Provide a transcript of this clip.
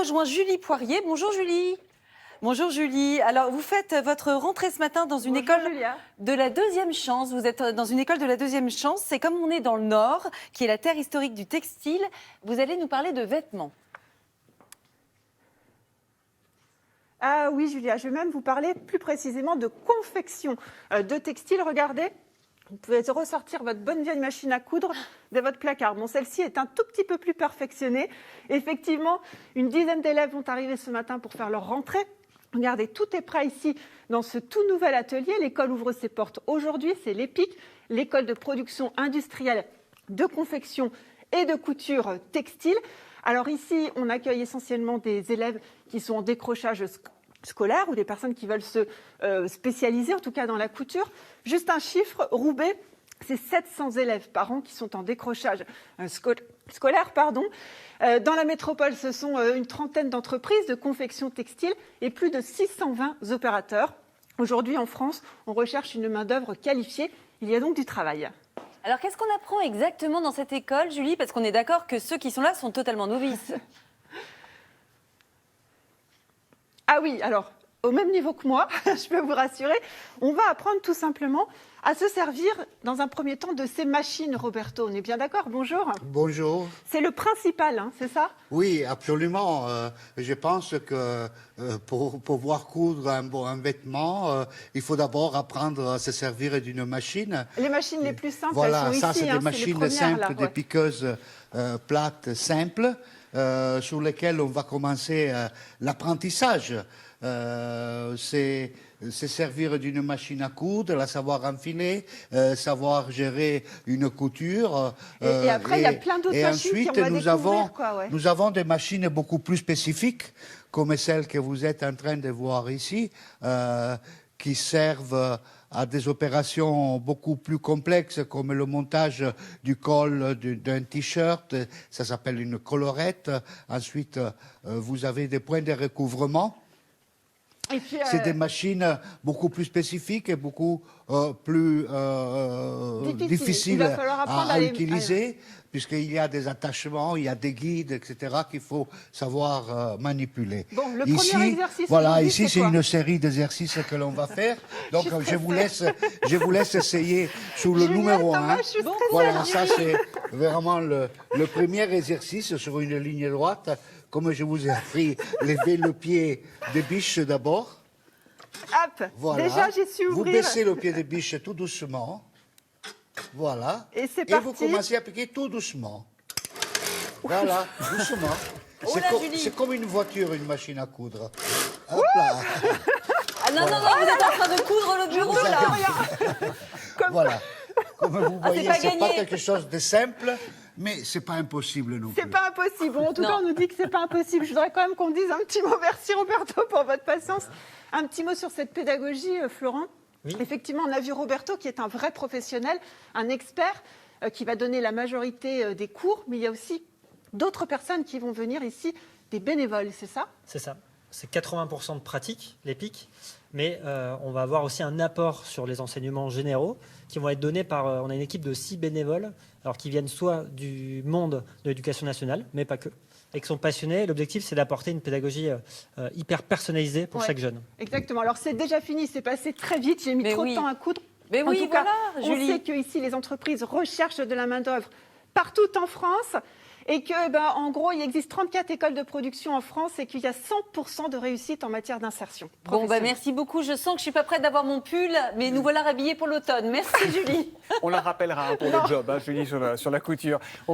rejoint Julie Poirier. Bonjour Julie. Bonjour Julie. Alors, vous faites votre rentrée ce matin dans une école Julia. de la deuxième chance. Vous êtes dans une école de la deuxième chance. C'est comme on est dans le Nord, qui est la terre historique du textile. Vous allez nous parler de vêtements. Ah oui, Julia, je vais même vous parler plus précisément de confection de textile. Regardez, vous pouvez ressortir votre bonne vieille machine à coudre de votre placard. Bon, celle-ci est un tout petit peu plus perfectionnée. Effectivement, une dizaine d'élèves vont arriver ce matin pour faire leur rentrée. Regardez, tout est prêt ici dans ce tout nouvel atelier. L'école ouvre ses portes aujourd'hui. C'est l'EPIC, l'école de production industrielle de confection et de couture textile. Alors ici, on accueille essentiellement des élèves qui sont en décrochage scolaire ou des personnes qui veulent se spécialiser, en tout cas dans la couture. Juste un chiffre, Roubaix, c'est 700 élèves par an qui sont en décrochage scolaire. Dans la métropole, ce sont une trentaine d'entreprises de confection textile et plus de 620 opérateurs. Aujourd'hui, en France, on recherche une main-d'œuvre qualifiée. Il y a donc du travail. Alors, qu'est-ce qu'on apprend exactement dans cette école, Julie? Parce qu'on est d'accord que ceux qui sont là sont totalement novices. Ah oui, alors, au même niveau que moi, je peux vous rassurer, on va apprendre tout simplement à se servir, dans un premier temps, de ces machines, Roberto. On est bien d'accord? Bonjour. Bonjour. C'est le principal, hein, c'est ça? Oui, absolument. Je pense que pour pouvoir coudre un vêtement, il faut d'abord apprendre à se servir d'une machine. Les machines les plus simples, Voilà, elles sont ça ici. c'est des machines simples, des piqueuses plates simples, sur lesquelles on va commencer l'apprentissage. C'est se servir d'une machine à coudre, la savoir enfiler, savoir gérer une couture. Et après, il y a plein d'autres machines qu'on va découvrir, nous avons des machines beaucoup plus spécifiques, comme celles que vous êtes en train de voir ici, qui servent à des opérations beaucoup plus complexes, comme le montage du col d'un t-shirt. Ça s'appelle une collerette. Ensuite, vous avez des points de recouvrement. C'est des machines beaucoup plus spécifiques et beaucoup plus difficiles à utiliser, puisqu'il y a des attachements, il y a des guides, etc., qu'il faut savoir manipuler. Bon, le premier exercice, voilà, ici c'est une série d'exercices que l'on va faire. Donc je vous laisse essayer sous le numéro 1. Voilà, ça c'est vraiment le premier exercice sur une ligne droite. Comme je vous ai appris, levez le pied de biche d'abord. Hop, voilà. Déjà j'ai su ouvrir. Vous baissez le pied de biche tout doucement. Voilà. Et c'est parti. Et vous commencez à piquer tout doucement. Voilà, doucement. C'est comme une voiture, une machine à coudre. Hop là. Ah non, non, non, vous êtes en train de coudre le bureau, là. Voilà. Comme vous voyez, c'est pas gagné. quelque chose de simple. Mais c'est pas impossible non plus. C'est pas impossible. Bon, en tout cas, on nous dit que c'est pas impossible. Je voudrais quand même qu'on dise un petit mot. Merci Roberto pour votre patience. Un petit mot sur cette pédagogie, Florent. Oui. Effectivement, on a vu Roberto qui est un vrai professionnel, un expert qui va donner la majorité des cours. Mais il y a aussi d'autres personnes qui vont venir ici, des bénévoles, c'est ça? C'est ça. C'est 80% de pratique, l'EPIC, mais on va avoir aussi un apport sur les enseignements généraux qui vont être donnés par, on a une équipe de 6 bénévoles, alors qui viennent soit du monde de l'éducation nationale, mais pas que, et qui sont passionnés. L'objectif, c'est d'apporter une pédagogie hyper personnalisée pour chaque jeune. Exactement. Alors c'est déjà fini, c'est passé très vite, j'ai mis trop de temps à coudre. Mais oui, voilà, Julie. On sait qu'ici, les entreprises recherchent de la main-d'œuvre partout en France. Et que, en gros, il existe 34 écoles de production en France et qu'il y a 100% de réussite en matière d'insertion. Bon, merci beaucoup. Je sens que je ne suis pas prête d'avoir mon pull, mais nous voilà rhabillés pour l'automne. Merci, Julie. On la rappellera pour le job, Julie, sur la couture.